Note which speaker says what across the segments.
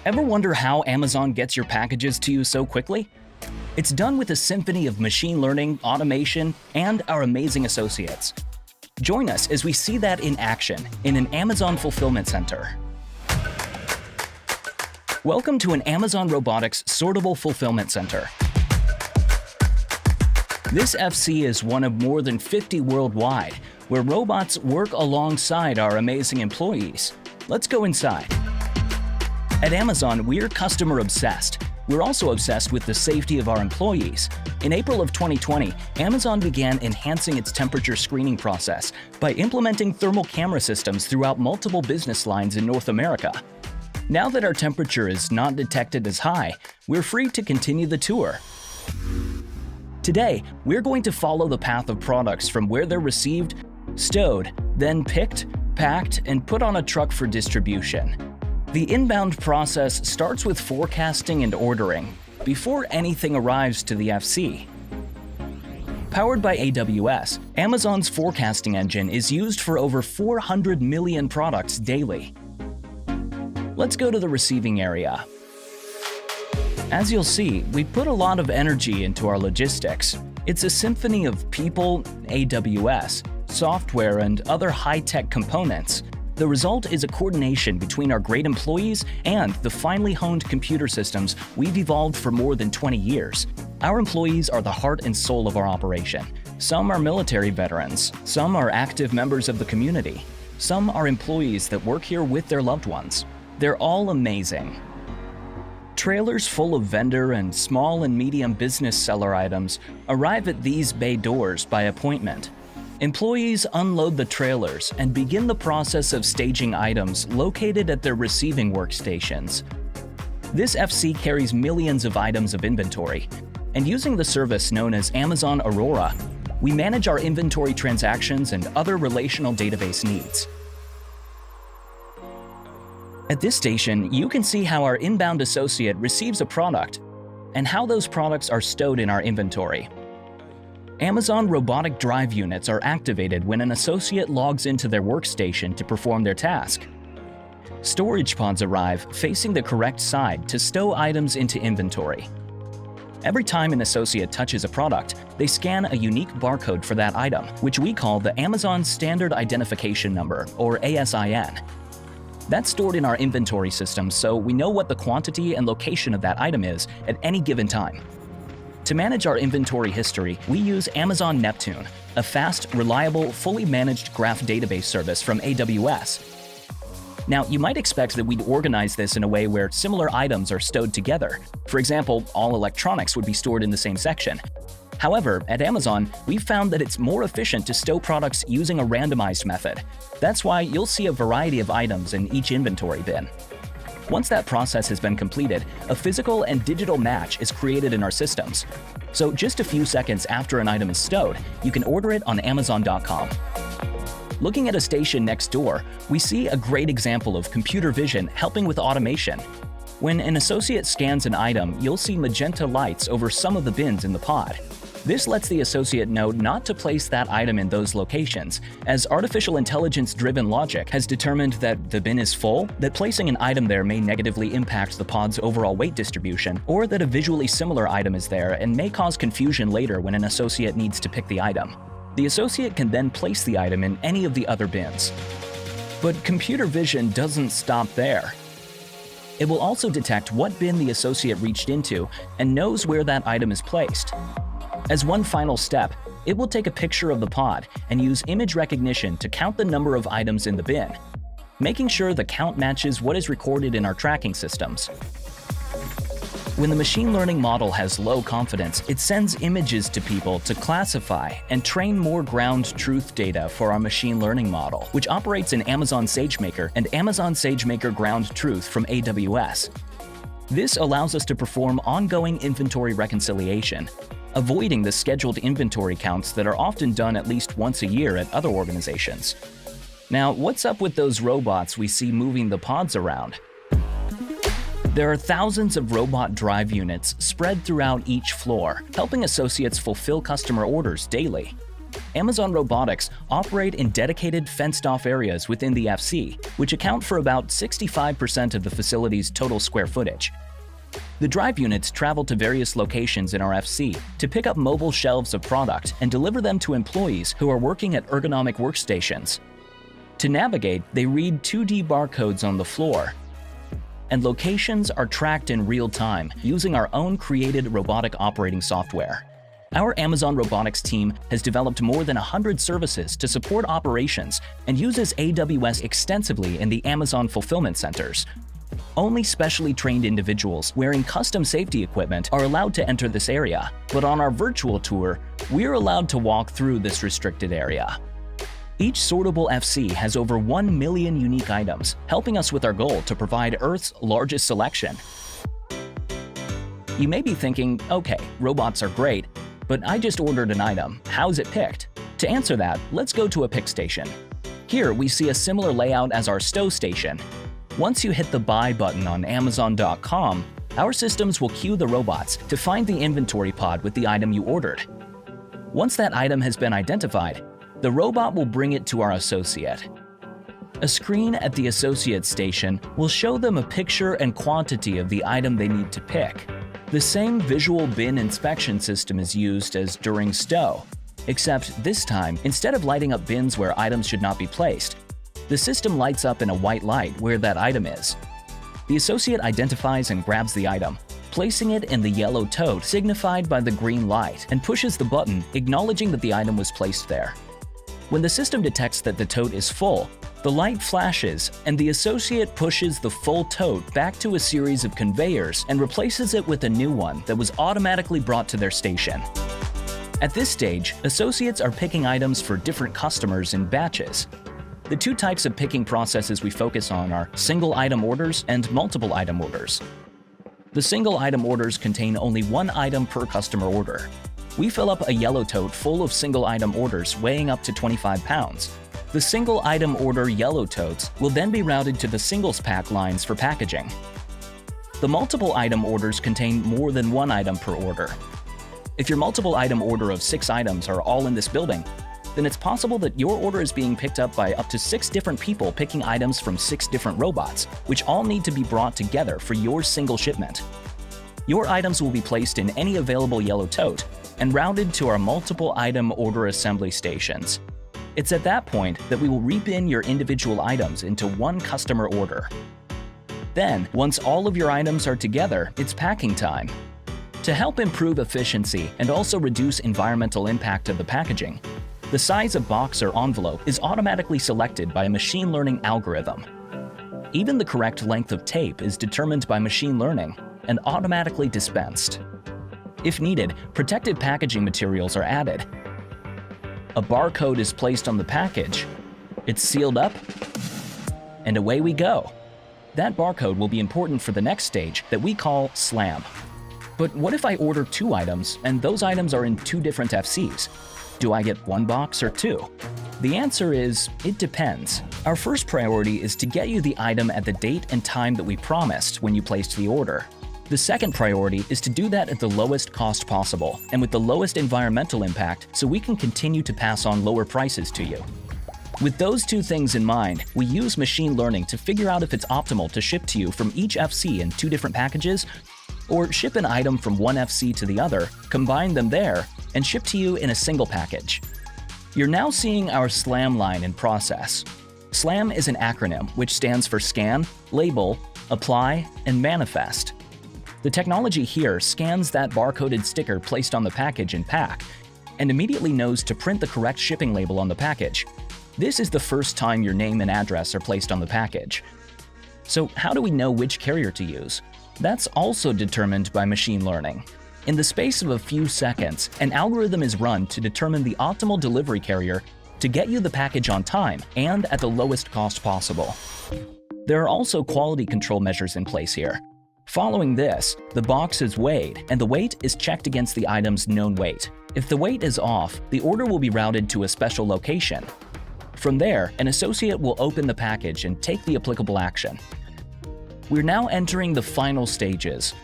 Speaker 1: Ever wonder how Amazon gets your packages to you so quickly? It's done with a symphony of machine learning, automation, and our amazing associates. Join us as we see that in action in an Amazon fulfillment center. Welcome to an Amazon Robotics sortable fulfillment center. This FC is one of more than 50 worldwide, where robots work alongside our amazing employees. Let's go inside. At Amazon, we're customer obsessed. We're also obsessed with the safety of our employees. In April of 2020, Amazon began enhancing its temperature screening process by implementing thermal camera systems throughout multiple business lines in North America. Now that our temperature is not detected as high, we're free to continue the tour. Today, we're going to follow the path of products from where they're received, stowed, then picked, packed, and put on a truck for distribution. The inbound process starts with forecasting and ordering before anything arrives to the FC. Powered by AWS, Amazon's forecasting engine is used for over 400 million products daily. Let's go to the receiving area. As you'll see, we put a lot of energy into our logistics. It's a symphony of people, AWS, software, and other high-tech components. The result is a coordination between our great employees and the finely honed computer systems we've evolved for more than 20 years. Our employees are the heart and soul of our operation. Some are military veterans, some are active members of the community, some are employees that work here with their loved ones. They're all amazing. Trailers full of vendor and small and medium business seller items arrive at these bay doors by appointment. Employees unload the trailers and begin the process of staging items located at their receiving workstations. This FC carries millions of items of inventory, and using the service known as Amazon Aurora, we manage our inventory transactions and other relational database needs. At this station, you can see how our inbound associate receives a product and how those products are stowed in our inventory. Amazon robotic drive units are activated when an associate logs into their workstation to perform their task. Storage pods arrive facing the correct side to stow items into inventory. Every time an associate touches a product, they scan a unique barcode for that item, which we call the Amazon Standard Identification Number, or ASIN. That's stored in our inventory system, so we know what the quantity and location of that item is at any given time. To manage our inventory history, we use Amazon Neptune, a fast, reliable, fully managed graph database service from AWS. Now, you might expect that we'd organize this in a way where similar items are stowed together. For example, all electronics would be stored in the same section. However, at Amazon, we've found that it's more efficient to stow products using a randomized method. That's why you'll see a variety of items in each inventory bin. Once that process has been completed, a physical and digital match is created in our systems. So just a few seconds after an item is stowed, you can order it on Amazon.com. Looking at a station next door, we see a great example of computer vision helping with automation. When an associate scans an item, you'll see magenta lights over some of the bins in the pod. This lets the associate know not to place that item in those locations, as artificial intelligence-driven logic has determined that the bin is full, that placing an item there may negatively impact the pod's overall weight distribution, or that a visually similar item is there and may cause confusion later when an associate needs to pick the item. The associate can then place the item in any of the other bins. But computer vision doesn't stop there. It will also detect what bin the associate reached into and knows where that item is placed. As one final step, it will take a picture of the pod and use image recognition to count the number of items in the bin, making sure the count matches what is recorded in our tracking systems. When the machine learning model has low confidence, it sends images to people to classify and train more ground truth data for our machine learning model, which operates in Amazon SageMaker and Amazon SageMaker Ground Truth from AWS. This allows us to perform ongoing inventory reconciliation, avoiding the scheduled inventory counts that are often done at least once a year at other organizations. Now, what's up with those robots we see moving the pods around? There are thousands of robot drive units spread throughout each floor, helping associates fulfill customer orders daily. Amazon Robotics operate in dedicated fenced-off areas within the FC, which account for about 65% of the facility's total square footage. The drive units travel to various locations in our FC to pick up mobile shelves of product and deliver them to employees who are working at ergonomic workstations. To navigate, they read 2D barcodes on the floor, and locations are tracked in real time using our own created robotic operating software. Our Amazon Robotics team has developed more than 100 services to support operations and uses AWS extensively in the Amazon fulfillment centers. Only specially trained individuals wearing custom safety equipment are allowed to enter this area, but on our virtual tour, we're allowed to walk through this restricted area. Each sortable FC has over 1 million unique items, helping us with our goal to provide Earth's largest selection. You may be thinking, okay, robots are great, but I just ordered an item. How's it picked? To answer that, let's go to a pick station. Here we see a similar layout as our stow station. Once you hit the buy button on Amazon.com, our systems will cue the robots to find the inventory pod with the item you ordered. Once that item has been identified, the robot will bring it to our associate. A screen at the associate station will show them a picture and quantity of the item they need to pick. The same visual bin inspection system is used as during stow, except this time, instead of lighting up bins where items should not be placed, the system lights up in a white light where that item is. The associate identifies and grabs the item, placing it in the yellow tote signified by the green light, and pushes the button acknowledging that the item was placed there. When the system detects that the tote is full, the light flashes and the associate pushes the full tote back to a series of conveyors and replaces it with a new one that was automatically brought to their station. At this stage, associates are picking items for different customers in batches. The two types of picking processes we focus on are single item orders and multiple item orders. The single item orders contain only one item per customer order. We fill up a yellow tote full of single item orders weighing up to 25 pounds. The single item order yellow totes will then be routed to the singles pack lines for packaging. The multiple item orders contain more than one item per order. If your multiple item order of 6 items are all in this building, then it's possible that your order is being picked up by up to 6 different people picking items from 6 different robots, which all need to be brought together for your single shipment. Your items will be placed in any available yellow tote and routed to our multiple item order assembly stations. It's at that point that we will rebin your individual items into one customer order. Then, once all of your items are together, it's packing time. To help improve efficiency and also reduce environmental impact of the packaging, the size of box or envelope is automatically selected by a machine learning algorithm. Even the correct length of tape is determined by machine learning and automatically dispensed. If needed, protected packaging materials are added. A barcode is placed on the package, it's sealed up, and away we go. That barcode will be important for the next stage that we call SLAM. But what if I order 2 items and those items are in 2 different FCs? Do I get 1 box or 2? The answer is, it depends. Our first priority is to get you the item at the date and time that we promised when you placed the order. The second priority is to do that at the lowest cost possible and with the lowest environmental impact so we can continue to pass on lower prices to you. With those 2 things in mind, we use machine learning to figure out if it's optimal to ship to you from each FC in 2 different packages, or ship an item from one FC to the other, combine them there, and ship to you in a single package. You're now seeing our SLAM line in process. SLAM is an acronym which stands for Scan, Label, Apply, and Manifest. The technology here scans that barcoded sticker placed on the package and pack, and immediately knows to print the correct shipping label on the package. This is the first time your name and address are placed on the package. So how do we know which carrier to use? That's also determined by machine learning. In the space of a few seconds, an algorithm is run to determine the optimal delivery carrier to get you the package on time and at the lowest cost possible. There are also quality control measures in place here. Following this, the box is weighed and the weight is checked against the item's known weight. If the weight is off, the order will be routed to a special location. From there, an associate will open the package and take the applicable action. We're now entering the final stages.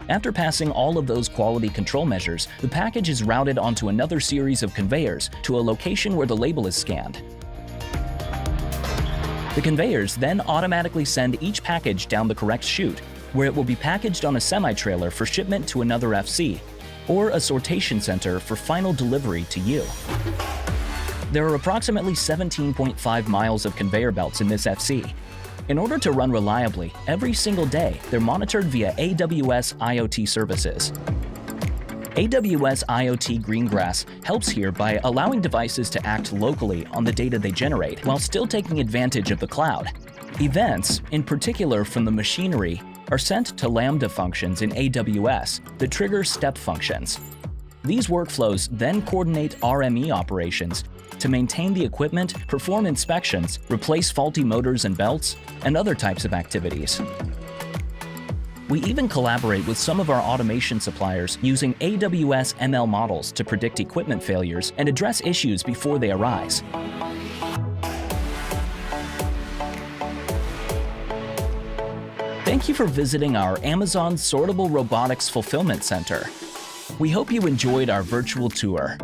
Speaker 1: After passing all of those quality control measures, the package is routed onto another series of conveyors to a location where the label is scanned. The conveyors then automatically send each package down the correct chute, where it will be packaged on a semi-trailer for shipment to another FC, or a sortation center for final delivery to you. There are approximately 17.5 miles of conveyor belts in this FC. In order to run reliably, every single day, they're monitored via AWS IoT services. AWS IoT Greengrass helps here by allowing devices to act locally on the data they generate while still taking advantage of the cloud. Events, in particular from the machinery, are sent to Lambda functions in AWS that trigger step functions. These workflows then coordinate RME operations to maintain the equipment, perform inspections, replace faulty motors and belts, and other types of activities. We even collaborate with some of our automation suppliers using AWS ML models to predict equipment failures and address issues before they arise. Thank you for visiting our Amazon Sortable Robotics Fulfillment Center. We hope you enjoyed our virtual tour.